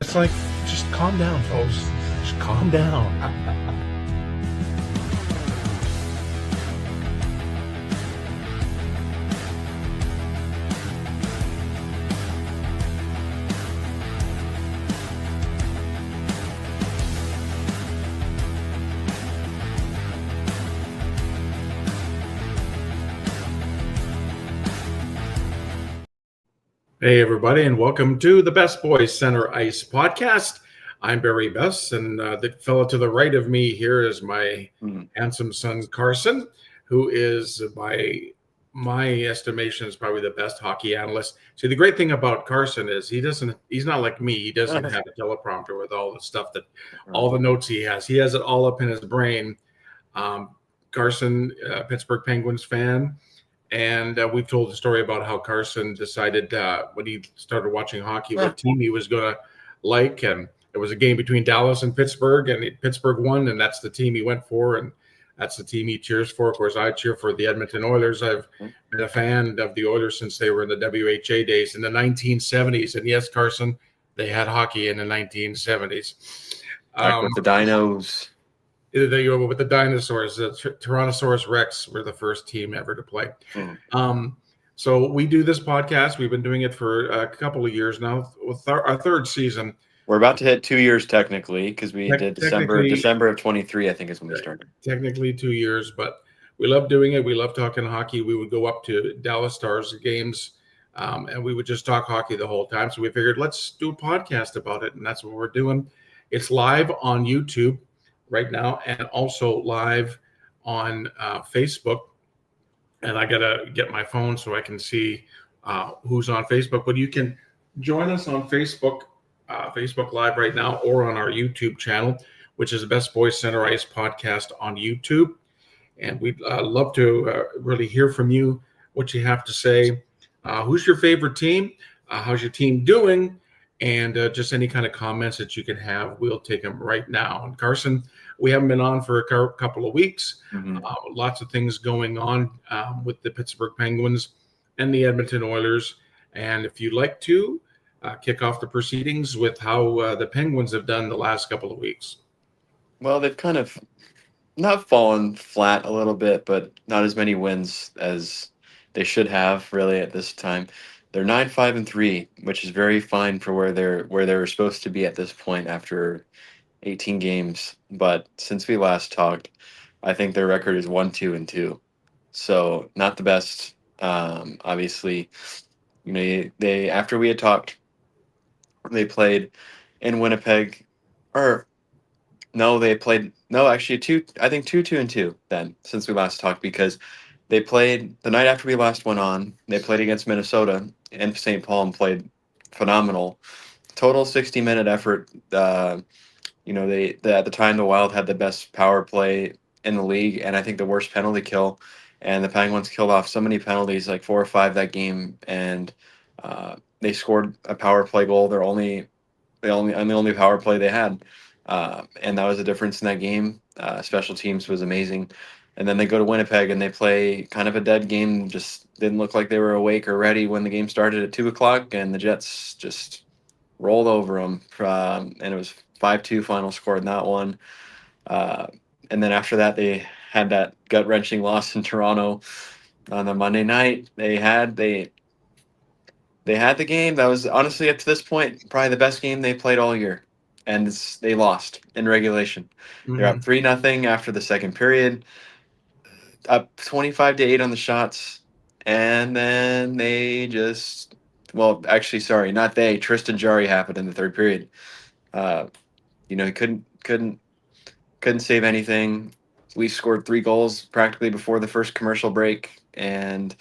It's like, just calm down, folks. Just calm down. Hey, everybody, and welcome to the Best Boys Center Ice podcast. I'm Barry Besse, and the fellow to the right of me here is my handsome son, Carson, who is, by my estimation, is probably the best hockey analyst. See, the great thing about Carson is he's not like me. He doesn't have a teleprompter with all the stuff all the notes he has. He has it all up in his brain. Um, Carson, Pittsburgh Penguins fan. And we've told the story about how Carson decided when he started watching hockey what team he was going to like. And it was a game between Dallas and Pittsburgh, and Pittsburgh won, and that's the team he went for. And that's the team he cheers for. Of course, I cheer for the Edmonton Oilers. I've been a fan of the Oilers since they were in the WHA days in the 1970s. And yes, Carson, they had hockey in the 1970s. Back with the Dinos. They go with the dinosaurs. The Tyrannosaurus Rex were the first team ever to play. So we do this podcast. We've been doing it for a couple of years now. With our third season, we're about to hit 2 years technically because we did December of 23. I think is when we started. Technically 2 years, but we love doing it. We love talking hockey. We would go up to Dallas Stars games, and we would just talk hockey the whole time. So we figured let's do a podcast about it, and that's what we're doing. It's live on YouTube right now, and also live on Facebook. And I gotta get my phone so I can see who's on Facebook. But you can join us on Facebook, Facebook Live right now, or on our YouTube channel, which is the Best Boys Center Ice podcast on YouTube. And we'd love to really hear from you, what you have to say. Who's your favorite team? How's your team doing? And just any kind of comments that you can have, we'll take them right now. And Carson, we haven't been on for a couple of weeks. Lots of things going on with the Pittsburgh Penguins and the Edmonton Oilers. And if you'd like to kick off the proceedings with how the Penguins have done the last couple of weeks. Well, they've kind of not fallen flat a little bit, but not as many wins as they should have really at this time. They're 9-5-3, which is very fine for where they were supposed to be at this point after 18 games. But since we last talked, I think their record is 1-2-2. So not the best. Obviously, they after we had talked, they played in Winnipeg, or no, they played actually 2-2-2 then since we last talked, because they played the night after we last went on. They played against Minnesota in St. Paul and played phenomenal. Total 60-minute effort. They at the time the Wild had the best power play in the league, and I think the worst penalty kill. And the Penguins killed off so many penalties, like 4 or 5 that game, and they scored a power play goal. The only power play they had, and that was the difference in that game. Special teams was amazing. And then they go to Winnipeg and they play kind of a dead game. Just didn't look like they were awake or ready when the game started at 2:00, and the Jets just rolled over them. And it was 5-2 final score in that one. And then after that, they had that gut-wrenching loss in Toronto on the Monday night. They had the game that was honestly up to this point probably the best game they played all year, and they lost in regulation. They're up 3-0 after the second period. Up 25-8 on the shots, and then they just Tristan Jarry happened in the third period. He couldn't save anything. We scored 3 goals practically before the first commercial break, and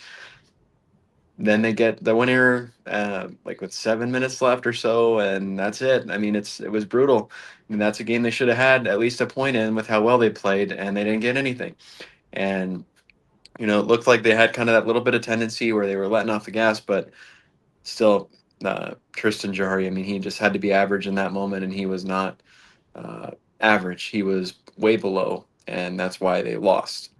then they get the winner with 7 minutes left or so, and that's it. I mean, it was brutal. I mean, that's a game they should have had at least a point in with how well they played, and they didn't get anything. And it looked like they had kind of that little bit of tendency where they were letting off the gas, but still, Tristan Jarry, I mean, he just had to be average in that moment, and he was not average. He was way below, and that's why they lost.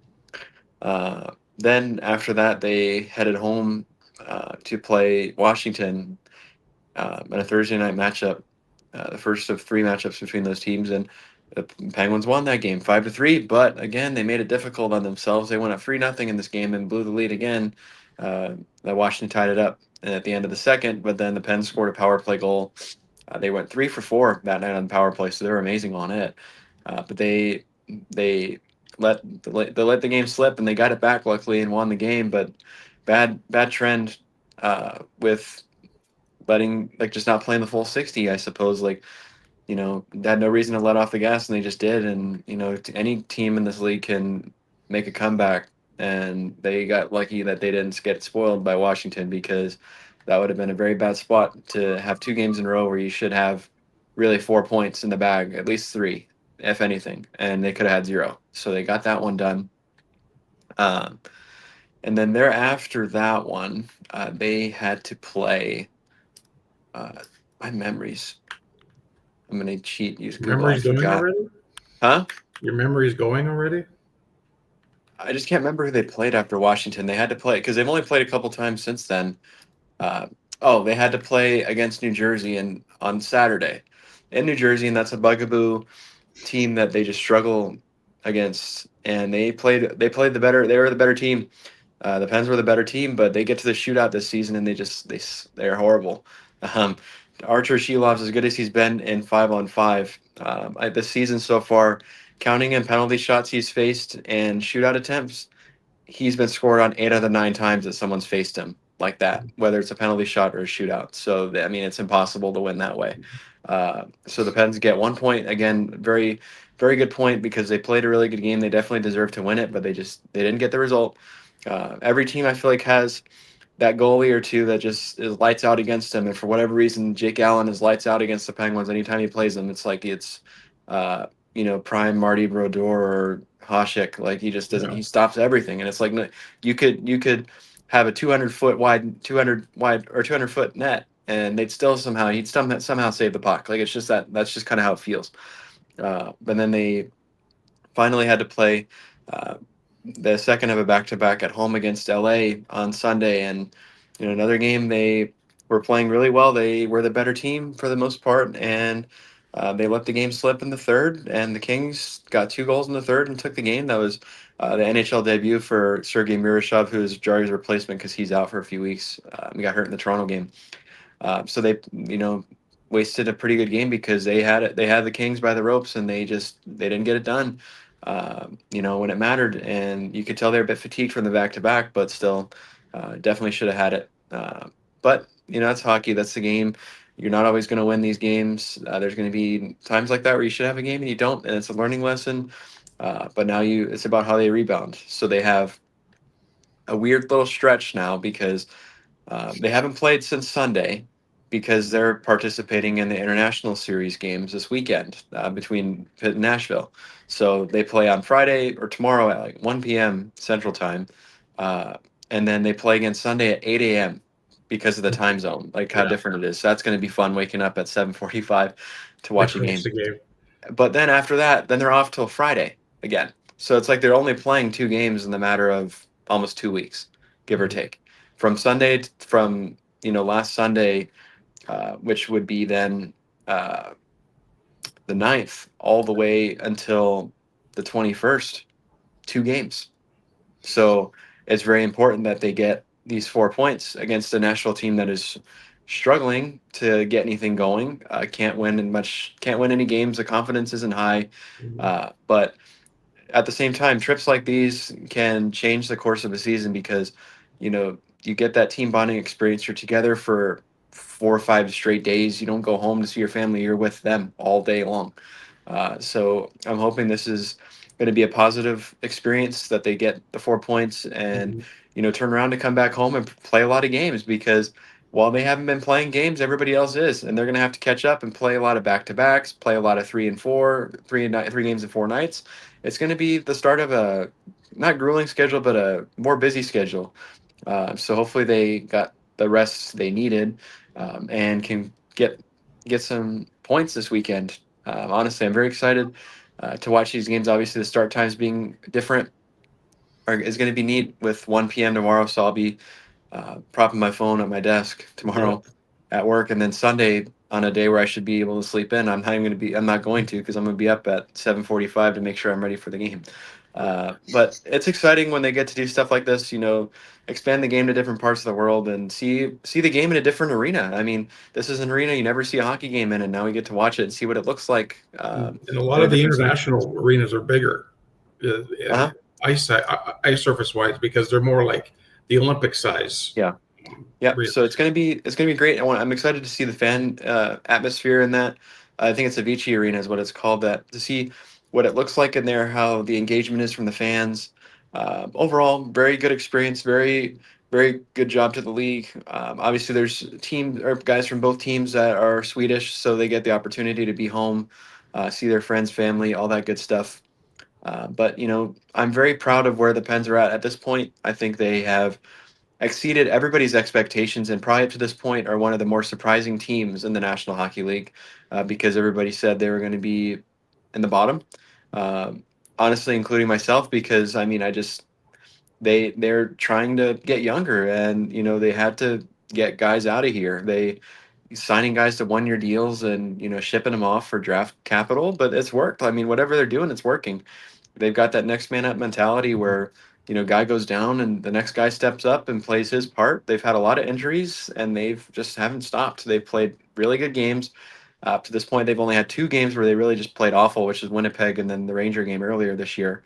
Then after that, they headed home to play Washington in a Thursday night matchup. the first of three matchups between those teams, and the Penguins won that game 5-3. But again, they made it difficult on themselves. They went up 3-0 in this game and blew the lead again. That Washington tied it up at the end of the second, but then the Pens scored a power play goal. They went 3 for 4 that night on the power play, so they were amazing on it. But they let the game slip, and they got it back luckily and won the game. But bad trend with letting, like, just not playing the full 60, I suppose. Like, they had no reason to let off the gas, and they just did. And any team in this league can make a comeback, and they got lucky that they didn't get spoiled by Washington, because that would have been a very bad spot to have 2 games in a row where you should have really 4 points in the bag, at least 3, if anything, and they could have had 0. So they got that one done. Um, and then thereafter that one, they had to play. My memories. I'm gonna cheat. Use Your Google. I memory's going forgot. already? Huh? Your memory's going already? I just can't remember who they played after Washington. They had to play because they've only played a couple times since then. Uh, they had to play against New Jersey and on Saturday in New Jersey, and that's a bugaboo team that they just struggle against. And they played the better. They were the better team. The Pens were the better team, but they get to the shootout this season, and they're horrible. Um, Archer Shilov's as good as he's been in 5-on-5 this season so far, counting in penalty shots he's faced and shootout attempts. He's been scored on 8 out of the 9 times that someone's faced him like that, whether it's a penalty shot or a shootout. So I mean, it's impossible to win that way. So the Pens get 1 point again. Very, very good point, because they played a really good game. They definitely deserve to win it, but they didn't get the result. Every team, I feel like, has that goalie or two that just is lights out against them. And for whatever reason, Jake Allen is lights out against the Penguins anytime he plays them. It's like it's prime Marty Brodeur or Hasek. Like, he just doesn't. Yeah. He stops everything, and it's like, no, you could have a 200-foot wide, 200 wide or 200-foot net, and he'd somehow save the puck. Like, it's just that's just kind of how it feels. But then they finally had to play uh, the second of a back-to-back at home against LA on Sunday, and another game they were playing really well. They were the better team for the most part, and they let the game slip in the third, and the Kings got 2 goals in the third and took the game. That was the NHL debut for Sergei Miroshov, who is Jari's replacement because he's out for a few weeks. He got hurt in the Toronto game. So they, wasted a pretty good game because they had it. They had the Kings by the ropes, and they didn't get it done. When it mattered, and you could tell they're a bit fatigued from the back to back, but still, definitely should have had it. But that's hockey. That's the game. You're not always going to win these games. There's going to be times like that where you should have a game and you don't, and it's a learning lesson. But now it's about how they rebound. So they have a weird little stretch now because they haven't played since Sunday, because they're participating in the international series games this weekend between Pitt and Nashville. So they play on Friday or tomorrow at like 1 p.m. Central Time, uh, and then they play again Sunday at 8 a.m. because of the time zone, like how Yeah. different it is. So that's going to be fun, waking up at 7:45 to To watch a watch game. the game. But then after that, then they're off till Friday again. So it's like they're only playing 2 games in the matter of almost 2 weeks, give or Mhm. take. From last Sunday, which would be then uh, the 9th, all the way until the 21st, 2 games. So it's very important that they get these 4 points against a national team that is struggling to get anything going. Can't win any games. The confidence isn't high, Mhm. but at the same time, trips like these can change the course of a season, because you get that team bonding experience. You're together for 4 or 5 straight days. You don't go home to see your family. You're with them all day long. So I'm hoping this is going to be a positive experience, that they get the 4 points and Mhm. turn around to come back home and play a lot of games, because while they haven't been playing games, everybody else is, and they're going to have to catch up and play a lot of back to backs, play a lot of 3 and 4, 3 games in 4 nights. It's going to be the start of a not grueling schedule, but a more busy schedule. So hopefully they got the rest they needed, and can get some points this weekend. Honestly, I'm very excited to watch these games. Obviously, the start times being different is going to be neat with 1 p.m. tomorrow. So I'll be propping my phone at my desk Yep. tomorrow at work, and then Sunday on a day where I should be able to sleep in. I'm not going to because I'm going to be up at 7:45 to make sure I'm ready for the game. But it's exciting when they get to do stuff like this. Expand the game to different parts of the world and see the game in a different arena. I mean, this is an arena you never see a hockey game in, and now we get to watch it and see what it looks like And a lot in a of the different city. international arenas are bigger, Uh-huh. ice surface wise, because they're more like the Olympic size Yeah. Yeah, arenas. so it's gonna be great. I'm excited to see the fan atmosphere in that. I think it's Avicii Arena is what it's called. That to see what it looks like in there, how the engagement is from the fans. Overall, very good experience. Very good job to the league. Obviously, there's team or guys from both teams that are Swedish, so they get the opportunity to be home, see their friends, family, all that good stuff. But I'm very proud of where the Pens are at this point. I think they have exceeded everybody's expectations and probably up to this point are one of the more surprising teams in the National Hockey League because everybody said they were going to be in the bottom. Um, Honestly, including myself, because I mean, they're trying to get younger, and they had to get guys out of here. They signing guys to 1 year deals and shipping them off for draft capital, but it's worked. I mean, whatever they're doing, it's working. They've got that next man up mentality where guy goes down and the next guy steps up and plays his part. They've had a lot of injuries and they've just haven't stopped. They've played really good games. Up to this point, they've only had two games where they really just played awful, which is Winnipeg and then the Ranger game earlier this year.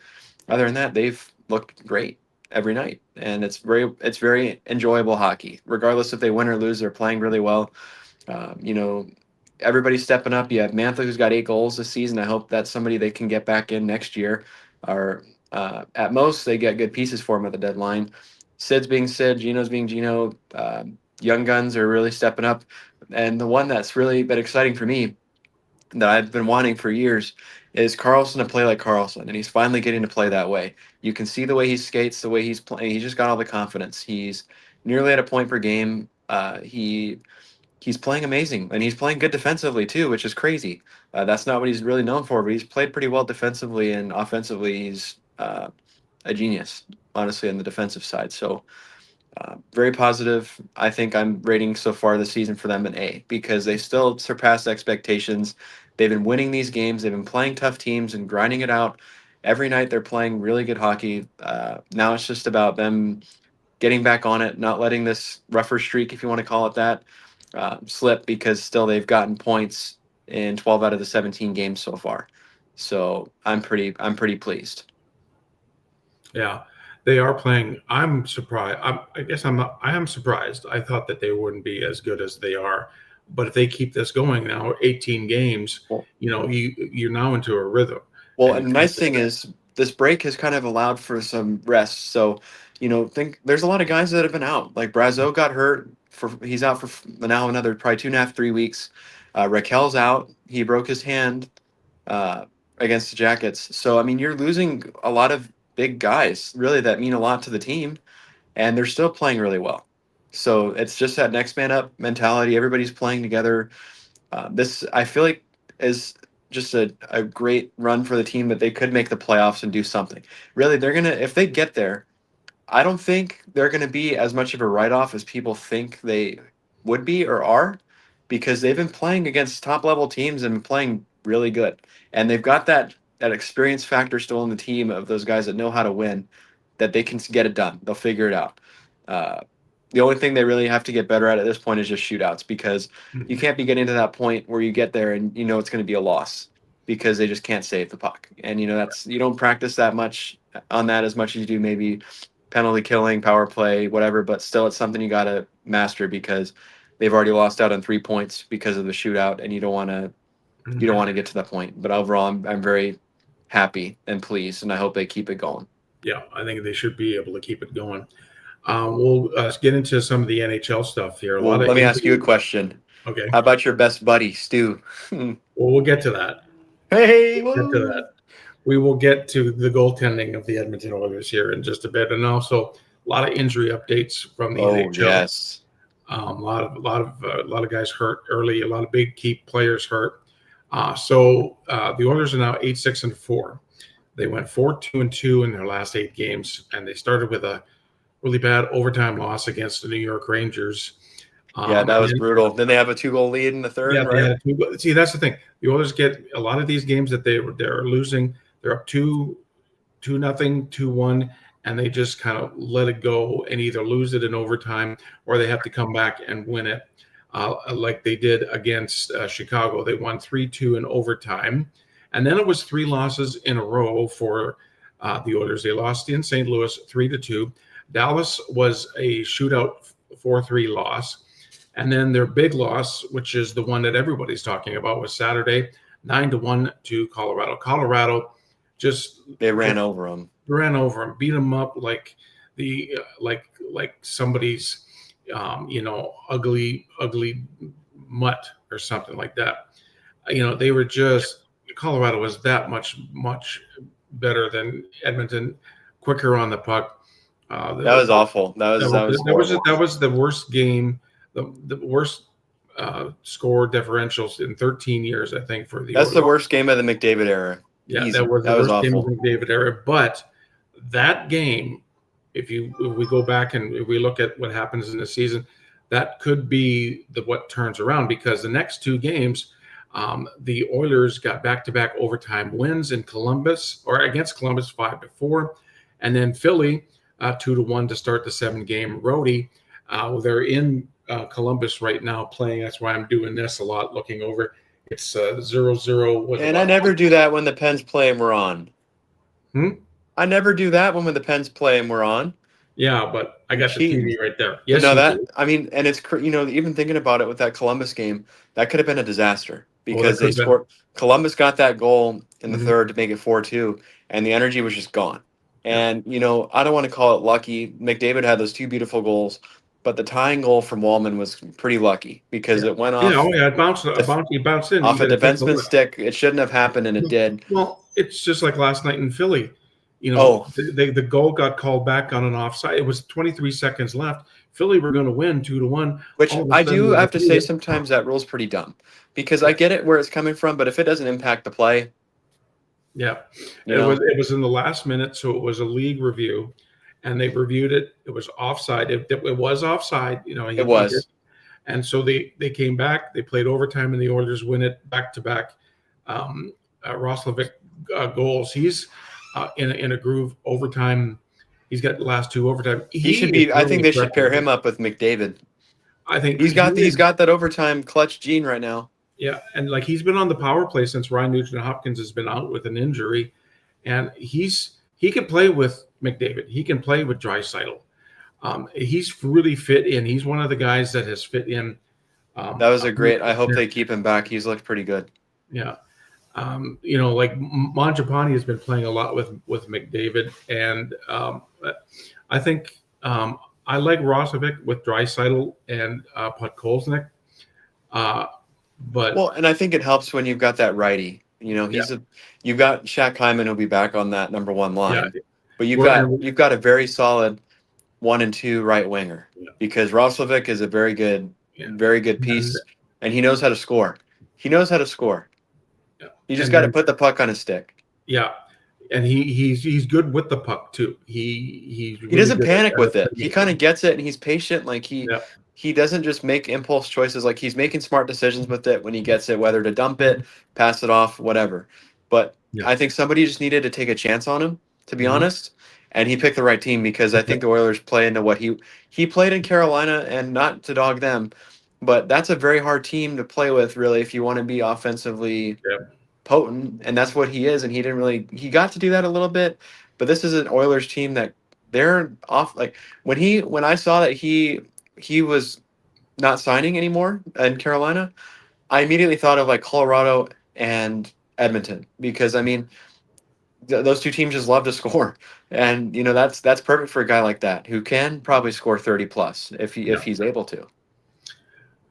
Other than that, they've looked great every night, and it's very enjoyable hockey. Regardless if they win or lose, they're playing really well. Um, you know, Everybody's stepping up. You have Mantha, who's got 8 goals this season. I hope that's somebody they can get back in next year. Or at most, they get good pieces for him at the deadline. Sid's being Sid, Gino's being Gino. Young guns are really stepping up. And the one that's really been exciting for me that I've been wanting for years is Carlson to play like Carlson, and he's finally getting to play that way. You can see the way he skates, the way he's playing. He's just got all the confidence. He's nearly at a point per game. He's playing amazing, and he's playing good defensively too, which is crazy. That's not what he's really known for, but he's played pretty well defensively and offensively. He's a genius, honestly, on the defensive side. So very positive. I think I'm rating so far this season for them an A because they still surpass expectations. They've been winning these games. They've been playing tough teams and grinding it out. Every night they're playing really good hockey. Now it's just about them getting back on it, not letting this rougher streak, if you want to call it that, slip because still they've gotten points in 12 out of the 17 games so far. So I'm pretty pleased. Yeah, they are playing. I'm surprised. I guess I'm not. I am surprised. I thought that they wouldn't be as good as they are. But if they keep this going now, 18 games, Well, you're now into a rhythm, well, and and you the can't nice miss thing that. is this break has kind of allowed for some rest. So, think there's a lot of guys that have been out. Like Brazo got hurt for he's out for now another probably 2.5, 3 weeks. Raquel's out. He broke his hand uh, against the Jackets. So I mean, you're losing a lot of big guys, really, that mean a lot to the team, and they're still playing really well. So it's just that next man up mentality. Everybody's playing together. This I feel like is just a great run for the team that they could make the playoffs and do something. Really, they're gonna if they get there. I don't think they're going to be as much of a write off as people think they would be or are because they've been playing against top level teams and been playing really good. And they've got that experience factor still in the team of those guys that know how to win, that they can get it done. They'll figure it out. Uh, the only thing they really have to get better at this point is just shootouts because you Mhm. can't be getting to that point where you get there and it's going to be a loss because they just can't save the puck. And that's you don't practice that much on that as much as you do maybe penalty killing, power play, whatever. But still, it's something you got to master because they've already lost out on 3 points because of the shootout, and you don't want to get to that point. But overall, I'm very happy and pleased, and I hope they keep it going. Yeah, I think they should be able to keep it going. We'll get into some of the NHL stuff here. A lot Well, of let me ask you a injuries. question. Okay. How about your best buddy, Stu? Well, we'll get to that. Hey, Get to that. woo! We will get to the goaltending of the Edmonton Oilers here in just a bit, and also a lot of injury updates from the Oh NHL. yes. A lot of guys hurt early. A lot of big key players hurt. So the Oilers are now 8-6-4. They went 4-2-2 in their last 8 games, and they started with a really bad overtime loss against the New York Rangers. Yeah, that And was then, brutal. Then they have a 2-goal lead in the third, yeah, they right? had two. See, that's the thing. The Oilers get a lot of these games that they're losing. They're up 2-0, 2-1, and they just kind of let it go and either lose it in overtime or they have to come back and win it, like they did against Chicago. They won 3-2 in overtime, and then it was three losses in a row for the Oilers. They lost in St. Louis 3-2. Dallas was a shootout 4-3 loss. And then their big loss, which is the one that everybody's talking about, was Saturday, 9-1 to Colorado. Colorado just They ran over them. ran over him, beat him up like like somebody's ugly mutt or something like that. They were just Colorado was that much better than Edmonton, quicker on the puck. That was awful. That was horrible. That was the worst game, the worst score differentials in 13 years, I think, for the That's the Oilers. worst game of the McDavid era. Yeah, Easy. that was the That was worst game of awful. the David era. But that game, if we go back and if we look at what happens in the season, that could be what turns around, because the next two games, the Oilers got back-to-back overtime wins in Columbus, or against Columbus 5-4, and then Philly 2-1 to start the 7-game roadie. They're in Columbus right now playing. That's why I'm doing this a lot, looking over. It's 0-0. And I never do that when the Pens play and we're on. I never do that when the Pens play and we're on. Yeah, but I got the Cheating. TV right there. Yes, No, you that do. I mean, and it's even thinking about it with that Columbus game, that could have been a disaster because could they have been. scored. Columbus got that goal in the Mhm. third to make it 4-2, and the energy was just gone. Yeah. And I don't want to call it lucky. McDavid had those two beautiful goals, but the tying goal from Wallman was pretty lucky because it went off It bounced in. off You a got to take a defenseman's look. stick. It shouldn't have happened, and it did. Well, it's just like last night in Philly. Oh. The goal got called back on an offside. It was 23 seconds left. Philly were going to win 2-1. Which All of a I sudden, do the have to say, referee- sometimes that rule's pretty dumb because I get it where it's coming from, but if it doesn't impact the play, Yeah, you know, it was in the last minute, so it was a league review, and they reviewed it. It was offside. It was offside. it was. And so they came back. They played overtime, and the Oilers win it back to back. Roslovic goals. He's in a groove. Overtime. He's got the last two overtime. He should be. I think they should pair him up with McDavid. I think he's got that overtime clutch gene right now. Yeah, and like he's been on the power play since Ryan Nugent-Hopkins has been out with an injury, and he can play with McDavid. He can play with Draisaitl. He's really fit in. He's one of the guys that has fit in. That was a great. I hope they keep him back. He's looked pretty good. Yeah, like Mangiapane has been playing a lot with McDavid, and I think I like Roslovic with Draisaitl and Podkolznik. But and I think it helps when you've got that righty. You've got Shaq Hyman who'll be back on that number one line, but you've got a very solid 1 and 2 right winger because Roslovic is a very good piece, and he knows how to score. He knows how to score. Yeah. You just got to put the puck on his stick. Yeah, and he's good with the puck too. He doesn't panic with it. He kind of gets it, and he's patient. Like he doesn't just make impulse choices. Like he's making smart decisions with it when he gets it, whether to dump it, pass it off, whatever. But I think somebody just needed to take a chance on him, to be honest. And he picked the right team because I think the Oilers play into what he played in Carolina, and not to dog them, but that's a very hard team to play with, really, if you want to be offensively potent, and that's what he is. And he got to do that a little bit, but this is an Oilers team that they're off. Like when I saw that he was not signing anymore in Carolina, I immediately thought of like Colorado and Edmonton because I mean those two teams just love to score, and that's perfect for a guy like that who can probably score 30 plus if he's able to.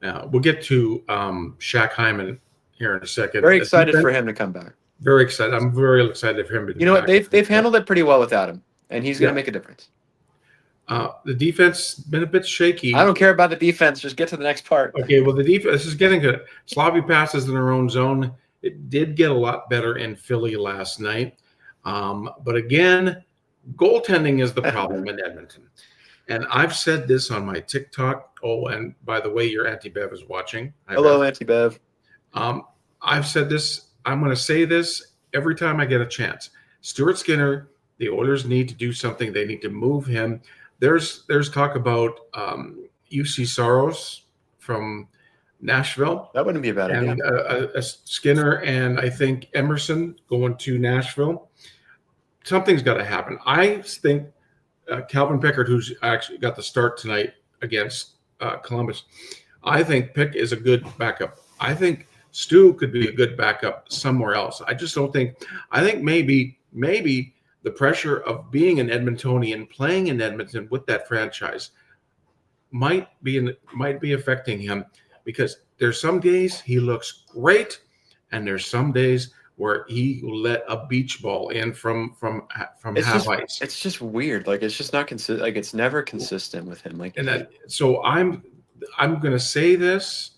Yeah, we'll get to Shaq Hyman here in a second. Very excited for him to come back. Very excited. I'm very excited for him to. You know what? They've handled it pretty well without him, and he's going to make a difference. The defense been a bit shaky. I don't care about the defense. Just get to the next part. Okay, well, the defense is getting good. Sloppy passes in their own zone. It did get a lot better in Philly last night. But again, goaltending is the problem in Edmonton. And I've said this on my TikTok. Oh, and by the way, your Auntie Bev is watching. Hi, Hello, Bev. Auntie Bev. Um, I've said this. I'm going to say this every time I get a chance. Stuart Skinner, the Oilers need to do something. They need to move him. There's talk about UC Soros from Nashville That wouldn't be a bad idea. and a Skinner and I think Emerson going to Nashville. Something's got to happen. I think Calvin Pickard, who's actually got the start tonight against Columbus, I think Pick is a good backup. I think Stu could be a good backup somewhere else. I just don't think. I think maybe the pressure of being an Edmontonian, playing in Edmonton with that franchise, might be affecting him because there's some days he looks great, and there's some days where he will let a beach ball in from half ice. It's just weird. Like it's just not consistent. Like it's never consistent with him. Like And that, so I'm going to say this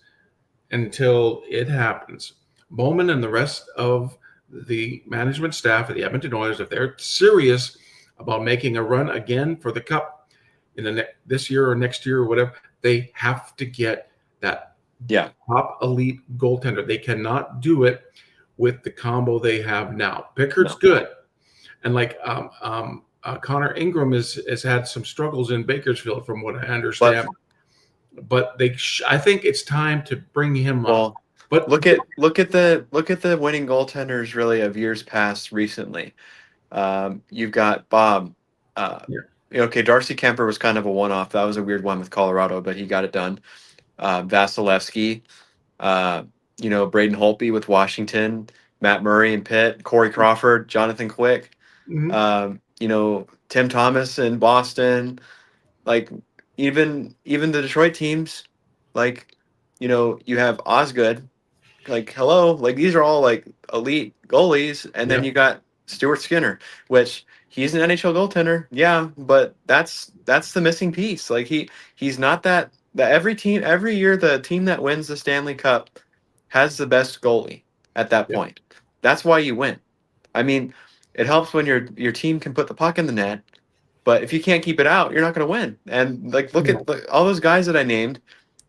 until it happens. Bowman and the rest of the management staff of the Edmonton Oilers, if they're serious about making a run again for the Cup in this year or next year or whatever, they have to get that top elite goaltender. They cannot do it with the combo they have now. Pickard's good, and like Connor Ingram has had some struggles in Bakersfield, from what I understand. But I think it's time to bring him up. But look at the winning goaltenders really of years past recently. You've got Bob. Okay, Darcy Kemper was kind of a one-off. That was a weird one with Colorado, but he got it done. Vasilevsky, Braden Holtby with Washington, Matt Murray and Pitt, Corey Crawford, Jonathan Quick, Tim Thomas in Boston. Like even the Detroit teams, like you have Osgood. Like hello, like these are all like elite goalies, and then you got Stuart Skinner, which he's an NHL goaltender, but that's the missing piece. Like he's not that every year the team that wins the Stanley Cup has the best goalie at that point. That's why you win. I mean, it helps when your team can put the puck in the net, but if you can't keep it out, you're not going to win. And like look at all those guys that I named,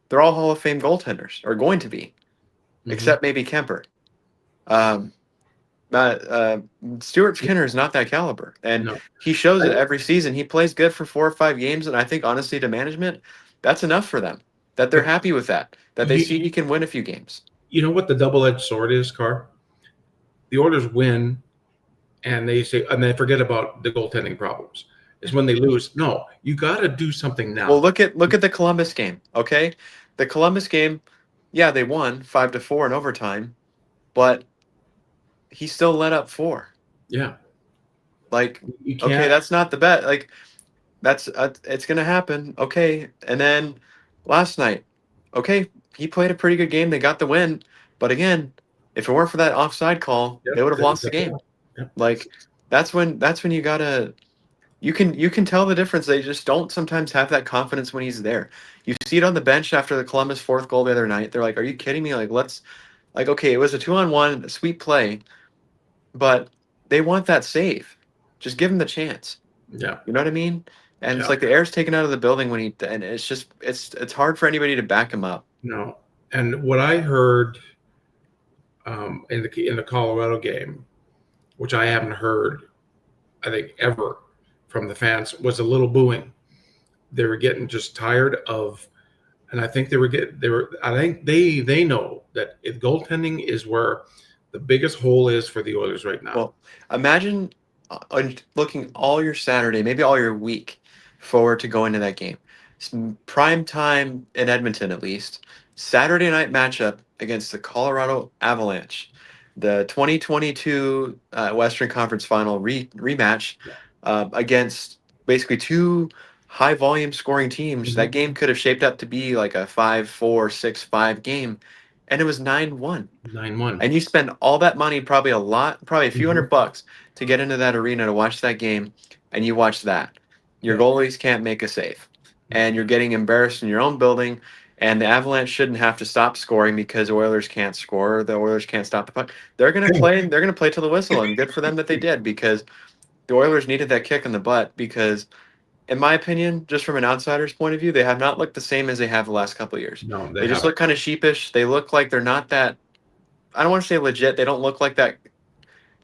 they're all Hall of Fame goaltenders, or going to be. Except maybe Kemper. Stuart Skinner is not that caliber, and he shows it every season. He plays good for 4 or 5 games, and I think honestly, to management, that's enough for them. That they're happy with that. That they see he can win a few games. You know what the double-edged sword is, Carr? The Oilers win, and they forget about the goaltending problems. It's when they lose. No, you got to do something now. Well, look at the Columbus game. Okay, the Columbus game. Yeah, they won 5-4 in overtime, but he still let up 4. Yeah. Like, okay, that's not the bet. Like, that's it's gonna happen. Okay, and then last night, okay, he played a pretty good game. They got the win, but again, if it weren't for that offside call, they would have lost the game. Like, that's when you gotta. You can tell the difference. They just don't sometimes have that confidence when he's there. You see it on the bench after the Columbus 4th goal the other night. They're like, "Are you kidding me? Like, okay, it was a 2-on-1, a sweet play, but they want that save. Just give him the chance." Yeah, you know what I mean. And it's like the air's taken out of the building when and it's just it's hard for anybody to back him up. No, and what I heard in the Colorado game, which I haven't heard, I think ever, from the fans, was a little booing. They were getting just tired of, and I think I think they know that if goaltending is where the biggest hole is for the Oilers right now. Well, imagine looking all your Saturday, maybe all your week forward to going to that game. It's prime time in Edmonton, at least. Saturday night matchup against the Colorado Avalanche, the 2022 Western Conference Final rematch against basically 2 high volume scoring teams. That game could have shaped up to be like a 5-4, 6-5 game, and it was 9-1. 9-1. And you spend all that money, probably a few $100 to get into that arena to watch that game, and you watch that. Your goalies can't make a save, and you're getting embarrassed in your own building. And the Avalanche shouldn't have to stop scoring because the Oilers can't score. Or the Oilers can't stop the puck. They're gonna play. They're gonna play to the whistle, and good for them that they did, because the Oilers needed that kick in the butt, because in my opinion, just from an outsider's point of view, they have not looked the same as they have the last couple of years. No, they They just haven't. look kind of sheepish. They look like they're not that. I don't want to say legit. They don't look like that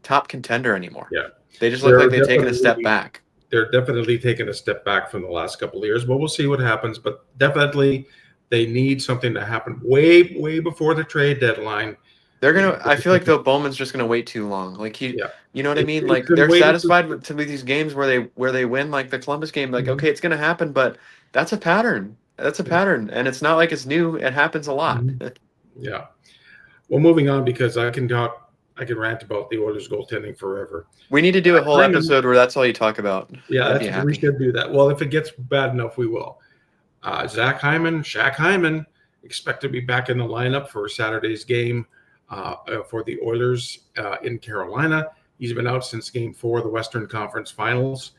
top contender anymore. Yeah, They just look they're like they've taken a step definitely back. they're definitely taking a step back from the last couple of years, but we'll see what happens. But definitely, they need something to happen way before the trade deadline. They're gonna. I feel like though Bowman's just gonna wait too long. Like Yeah, you know what I mean. it's Like been they're waiting for. satisfied with these games where they win, like the Columbus game. Like Mhm. okay, it's gonna happen, but that's a pattern. That's a Yeah. pattern, and it's not like it's new. It happens a lot. Mhm. Yeah. Well, moving on because I can rant about the Oilers goaltending forever. We need to do a whole Hyman, episode where that's all you talk about. yeah, I'd be we happy. should do that. Well, if it gets bad enough, we will. Shaq Hyman, expect to be back in the lineup for Saturday's game for the Oilers in Carolina. He's been out since Game 4 of the Western Conference Finals.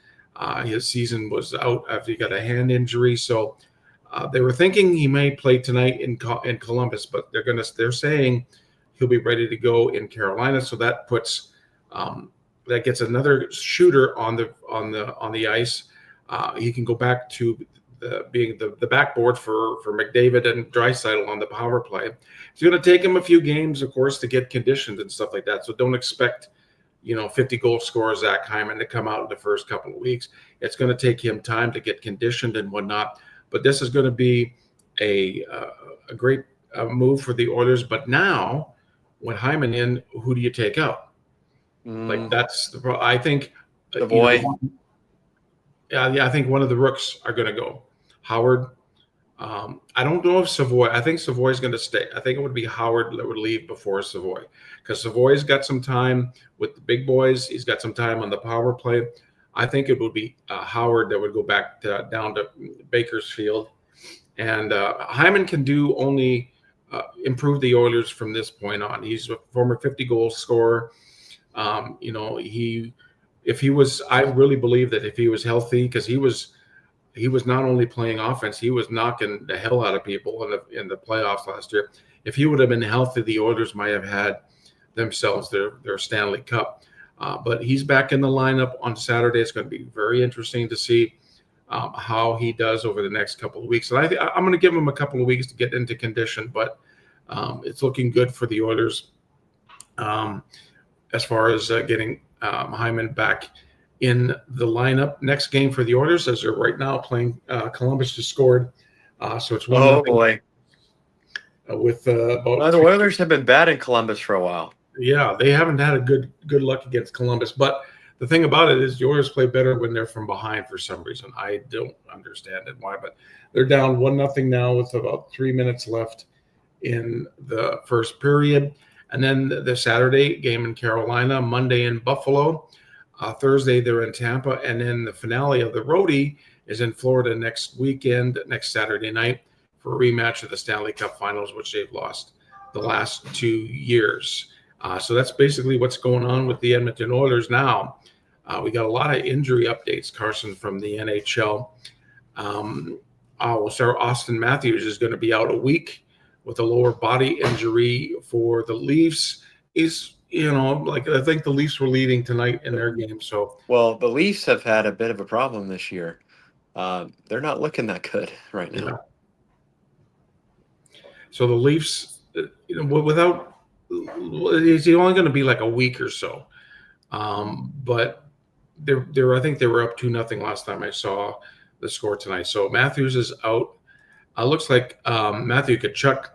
His season was out after he got a hand injury, so they were thinking he may play tonight in Columbus, but they're saying he'll be ready to go in Carolina. So that puts that gets another shooter on the ice. He can go back to being the backboard for McDavid and Draisaitl on the power play. It's going to take him a few games, of course, to get conditioned and stuff like that. So don't expect 50 goal scorer Zach Hyman to come out in the first couple of weeks. It's going to take him time to get conditioned and whatnot. But this is going to be a great move for the Oilers. But now, with Hyman in, who do you take out? Like that's the problem. I think The boy. yeah, I think one of the rooks are going to go. Howard. I don't know if Savoy. I think Savoy's going to stay. I think it would be Howard that would leave before Savoy because Savoy's got some time with the big boys. He's got some time on the power play. I think it would be Howard that would go back down to Bakersfield. And Hyman can do only improve the Oilers from this point on. He's a former 50-goal scorer. I really believe that if he was healthy, because he was not only playing offense, he was knocking the hell out of people in the playoffs last year. If he would have been healthy, the Oilers might have had themselves their Stanley Cup. But he's back in the lineup on Saturday. It's going to be very interesting to see how he does over the next couple of weeks. And I'm going to give him a couple of weeks to get into condition, but it's looking good for the Oilers as far as getting Hyman back in the lineup. Next game for the Oilers, as they're right now playing Columbus, just scored. So it's 1-0. Oh boy. With about Well, the Oilers have been bad in Columbus for a while. Yeah, they haven't had a good luck against Columbus. But the thing about it is the Oilers play better when they're from behind for some reason. I don't understand it why, but they're down 1-0 now with about 3 minutes left in the first period. And then the Saturday game in Carolina, Monday in Buffalo, Thursday they're in Tampa, and then the finale of the roadie is in Florida next Saturday night for a rematch of the Stanley Cup Finals, which they've lost the last 2 years. So that's basically what's going on with the Edmonton Oilers now. We got a lot of injury updates, Carson, from the NHL. We'll start. Austin Matthews is going to be out a week with a lower body injury for the Leafs. I think the Leafs were leading tonight in their game. So, well, the Leafs have had a bit of a problem this year. They're not looking that good right now. Yeah. So the Leafs, without, it's only going to be like a week or so. But I think they were up 2-0 last time I saw the score tonight. So Matthews is out. Looks like Matthew Tkachuk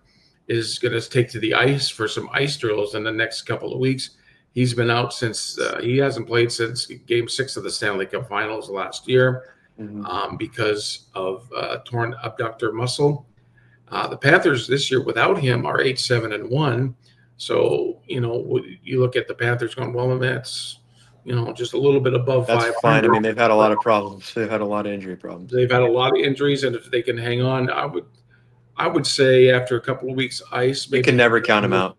is going to take to the ice for some ice drills in the next couple of weeks. He's been out since he hasn't played since Game 6 of the Stanley Cup Finals last year because of torn abductor muscle. The Panthers this year without him are 8-7-1. So, you look at the Panthers going, well, that's, just a little bit above 500. That's fine. I mean, they've had a lot of problems. They've had a lot of injury problems. They've had a lot of injuries, and if they can hang on, I would say after a couple of weeks ice, maybe you can never count him out.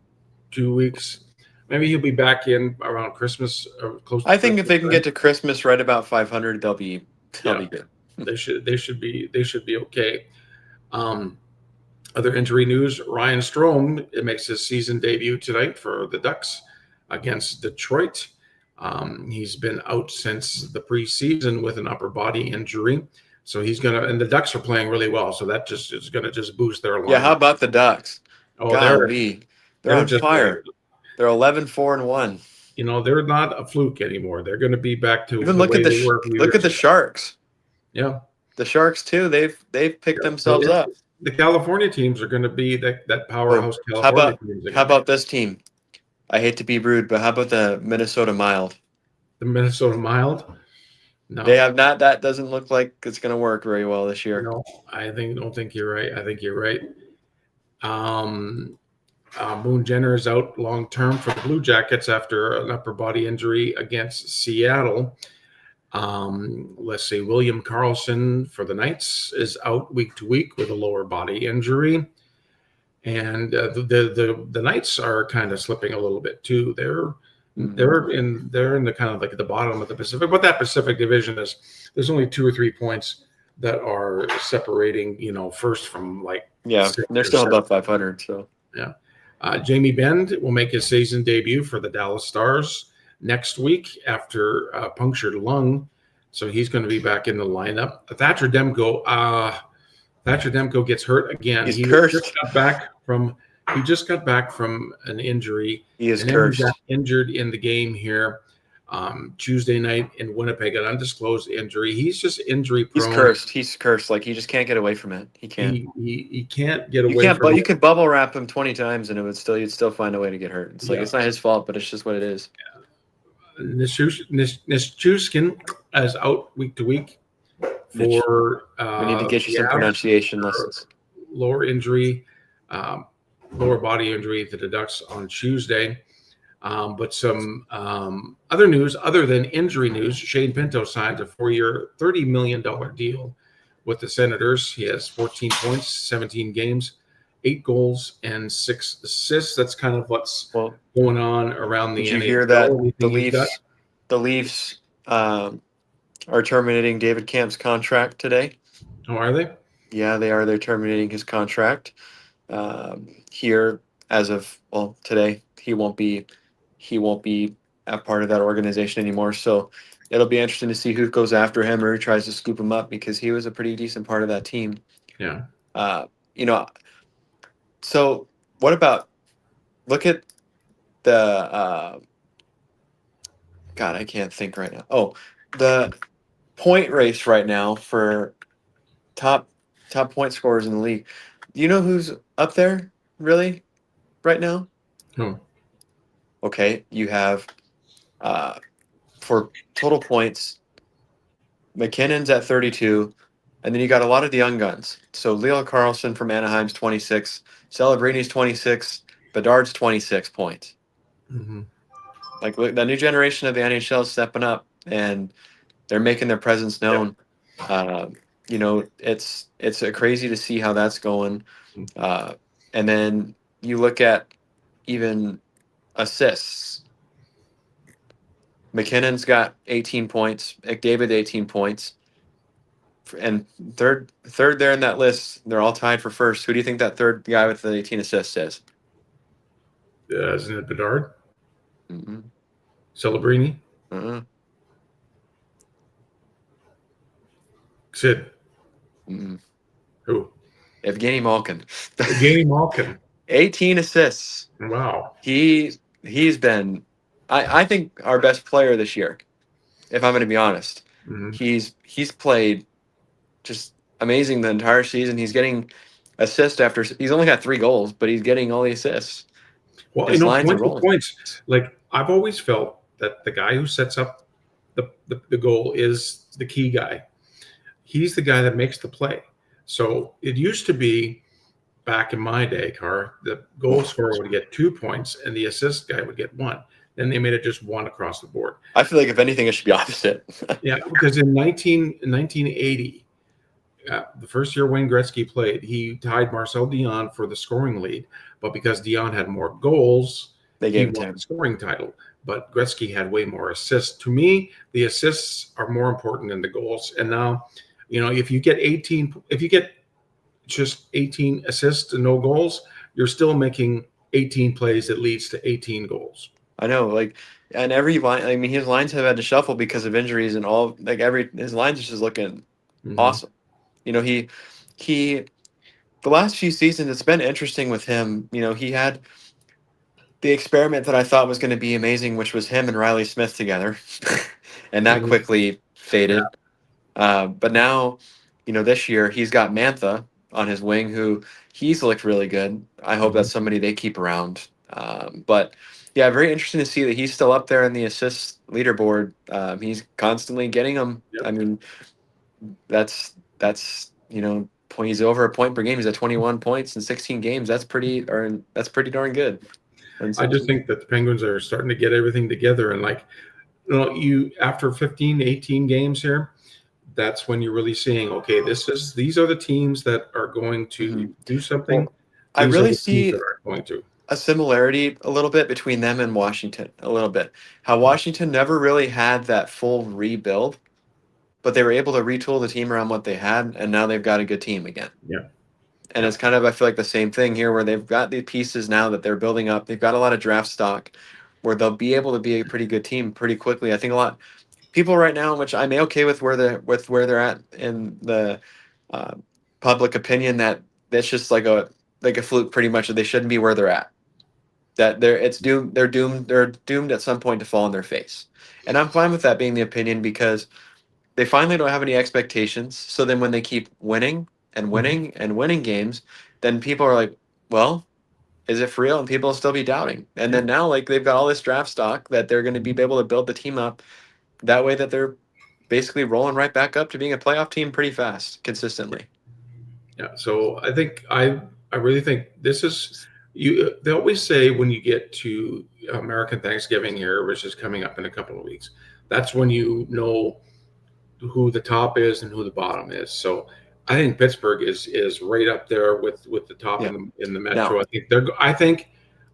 2 weeks. Maybe he'll be back in around Christmas or close to I think if Christmas they can get to Christmas right about 500, they'll be good. They should be okay. Other injury news: Ryan Strome makes his season debut tonight for the Ducks against Detroit. He's been out since the preseason with an upper body injury. So he's gonna, and the Ducks are playing really well, so that just is gonna just boost their line. Yeah, how about the Ducks? Oh, Golly, they're on just fire. They're 11-4-1. they're not a fluke anymore. They're going to be back to Even the way they were a few look at years the ago. Sharks. Yeah, The Sharks too. They've picked themselves up. The California teams are going to be that powerhouse How California teams again. how about this team? I hate to be rude, but how about the Minnesota Mild? The Minnesota Mild? No, They have not. That doesn't look like it's going to work very well this year. no, don't think you're right. I think you're right. Boone Jenner is out long term for the Blue Jackets after an upper body injury against Seattle. Let's see, William Karlsson for the Knights is out week to week with a lower body injury, and the Knights are kind of slipping a little bit too. They're in the kind of like at the bottom of the Pacific, but that Pacific division there's only 2 or 3 points that are separating, first from like they're still above 500. So yeah. Jamie Benn will make his season debut for the Dallas Stars next week after a punctured lung, so he's going to be back in the lineup. Thatcher Demko gets hurt again. He's cursed. He just got back from an injury. He is cursed. He got injured in the game here Tuesday night in Winnipeg, an undisclosed injury. He's just injury prone. He's cursed. Like, he just can't get away from it. He can't. He can't get away from it. You could bubble wrap him 20 times and you'd still find a way to get hurt. It's like, it's not his fault, but it's just what it is. Nichushkin is out week to week for we need to get you some pronunciation lessons. Lower body injury to the Ducks on Tuesday. But some other news, other than injury news, Shane Pinto signed a 4-year, $30 million deal with the Senators. He has 14 points, 17 games, 8 goals, and 6 assists. That's kind of what's going on around the NHL. Did you hear that the Leafs are terminating David Kamp's contract today? Oh, are they? Yeah, they are. They're terminating his contract here as of today. He won't be a part of that organization anymore. So it'll be interesting to see who goes after him or who tries to scoop him up, because he was a pretty decent part of that team. Yeah. So what about, look at the God, I can't think right now. Oh, the point race right now for top point scorers in the league. Do you know who's up there really right now? No. Okay, you have for total points, McKinnon's at 32, and then you got a lot of the young guns. So Leo Carlson from Anaheim's 26, Celebrini's 26, Bedard's 26 points. Mm-hmm. Like, look, the new generation of the NHL is stepping up, and they're making their presence known. It's crazy to see how that's going. And then you look at even assists. McKinnon's got 18 points. McDavid 18 points. And third there in that list, they're all tied for first. Who do you think that third guy with the 18 assists is? Isn't it Bedard? Mm-hmm. Celebrini? Mm-hmm. Sid? Mm-hmm. Who? Evgeny Malkin. Evgeny Malkin. 18 assists. Wow. He's been, I think, our best player this year, if I'm going to be honest. Mm-hmm. He's played just amazing the entire season. He's getting assists after, he's only got 3 goals, but he's getting all the assists. Well, points. Like, I've always felt that the guy who sets up the goal is the key guy. He's the guy that makes the play. So it used to be, back in my day, the goal scorer would get 2 points and the assist guy would get 1. Then they made it just 1 across the board. I feel like, if anything, it should be opposite. Yeah, because in 1980, the first year Wayne Gretzky played, he tied Marcel Dion for the scoring lead. But because Dion had more goals, they gave him the scoring title. But Gretzky had way more assists. To me, the assists are more important than the goals. And now, if you get just 18 assists and no goals, you're still making 18 plays that leads to 18 goals. I know, and every line, his lines have had to shuffle because of injuries and all. His lines are just looking awesome. You know, he the last few seasons it's been interesting with him. You know, he had the experiment that I thought was going to be amazing, which was him and Riley Smith together, and that Mhm. quickly Yeah. faded. But now, you know, this year he's got Mantha on his wing, who he's looked really good. I hope Mhm. that's somebody they keep around. But yeah, very interesting to see that he's still up there in the assists leaderboard. He's constantly getting them. Yep. I mean, that's he's over a point per game. He's at 21 points in 16 games. That's pretty darn good. And I so, just think that the Penguins are starting to get everything together, and like, you after 15, 18 games here, that's when you're really seeing, okay, these are the teams that are going to mhm. do something. Well, I These are really the teams that see aren't going to. a similarity a little bit between them and Washington, a little bit. How Washington never really had that full rebuild, but they were able to retool the team around what they had, and now they've got a good team again. Yeah. And Yeah. it's kind of, I feel like the same thing here where they've got the pieces now that they're building up. They've got a lot of draft stock where they'll be able to be a pretty good team pretty quickly. I think a lot people right now, which I'm okay with where they're at in the uh, public opinion, that that's just like a fluke pretty much, that they shouldn't be where they're at, that they're doomed at some point to fall on their face. And I'm fine with that being the opinion, because they finally don't have any expectations. So then when they keep winning and Mhm. winning and winning games, then people are like, well, is it for real? And people will still be doubting. And Yeah. then now, like, they've got all this draft stock that they're going to be Mhm. able to build the team up that way, that they're basically rolling right back up to being a playoff team pretty fast, consistently. Yeah. So I really think this is you. They always say when you get to American Thanksgiving here, which is coming up in a couple of weeks, that's when you know who the top is and who the bottom is. So I think Pittsburgh is right up there with the top Yeah. in the Metro. Now,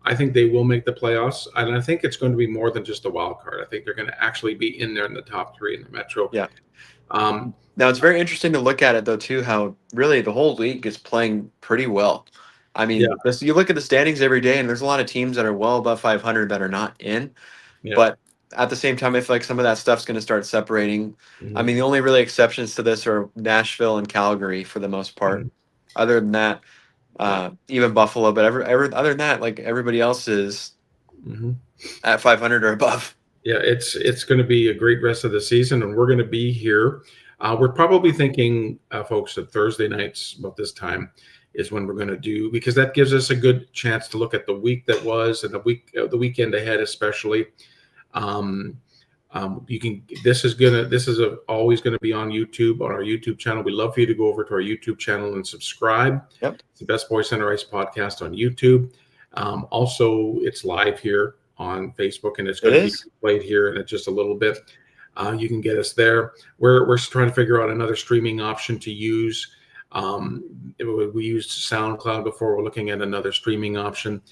I think they will make the playoffs, and I think it's going to be more than just a wild card. I think they're going to actually be in there in the top three in the Metro. yeah. Um, Now it's very interesting to look at it though too, how really the whole league is playing pretty well. I yeah, mean, this, you look at the standings every day, and there's a lot of teams that are well above 500 that are not in. yeah, But at the same time, I feel like some of that stuff's going to start separating. I hmm mean, the only really exceptions to this are Nashville and Calgary for the most part. hmm Other than that, yeah, even Buffalo, but other than that, like everybody else is hmm at 500 or above. yeah. It's going to be a great rest of the season, and we're going to be here. We're probably thinking, folks, that Thursday nights about this time is when we're going to do, because that gives us a good chance to look at the week that was and the weekend ahead, especially. Um, you can. Always gonna be on YouTube, on our YouTube channel. We love for you to go over to our YouTube channel and subscribe. Yep, It's the Best Boy Center Ice podcast on YouTube. Also, it's live here on Facebook, and it's it going to be is. played here in just a little bit. You can get us there. We're trying to figure out another streaming option to use. We used SoundCloud before. We're looking at another streaming option.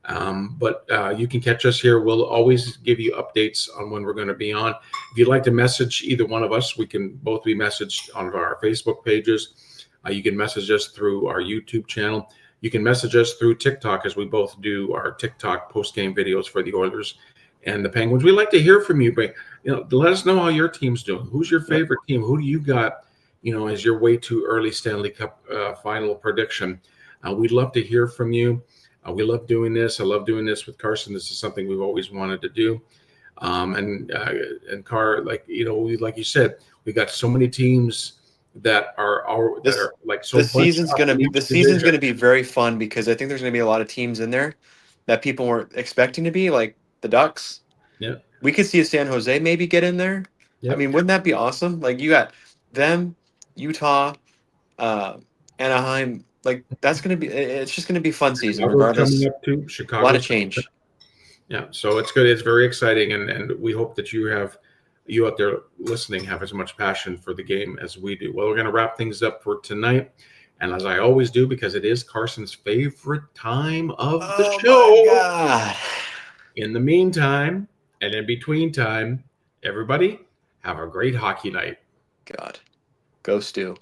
But you can catch us here. We'll always give you updates on when we're going to be on. If you'd like to message either one of us, we can both be messaged on our Facebook pages. You can message us through our YouTube channel. You can message us through TikTok, as we both do our TikTok post-game videos for the Oilers and the Penguins. We like to hear from you, but let us know how your team's doing. Who's your Yep. favorite team? Who do you got? As your way too early Stanley Cup final prediction. We'd love to hear from you. We love doing this. I love doing this with Carson. This is something we've always wanted to do. And Car, like you said, we got so many teams that This are like so the bunched season's up gonna in be each the season's division. gonna be very fun, because I think there's gonna be a lot of teams in there that people weren't expecting to be, like the Ducks. Yeah, We could see a San Jose maybe get in there. I yep. mean, wouldn't that be awesome? Like, you got them, Utah, uh, Anaheim. Like, that's gonna be. It's just gonna be fun season, Chicago's coming regardless. up too. A lot Chicago's of coming up. change. Yeah, so it's good. It's very exciting, and we hope that you out there listening have as much passion for the game as we do. Well, we're going to wrap things up for tonight, and as I always do, because it is Carson's favorite time of the Oh my show. God. In the meantime, and in between time, everybody have a great hockey night. God, go Stu.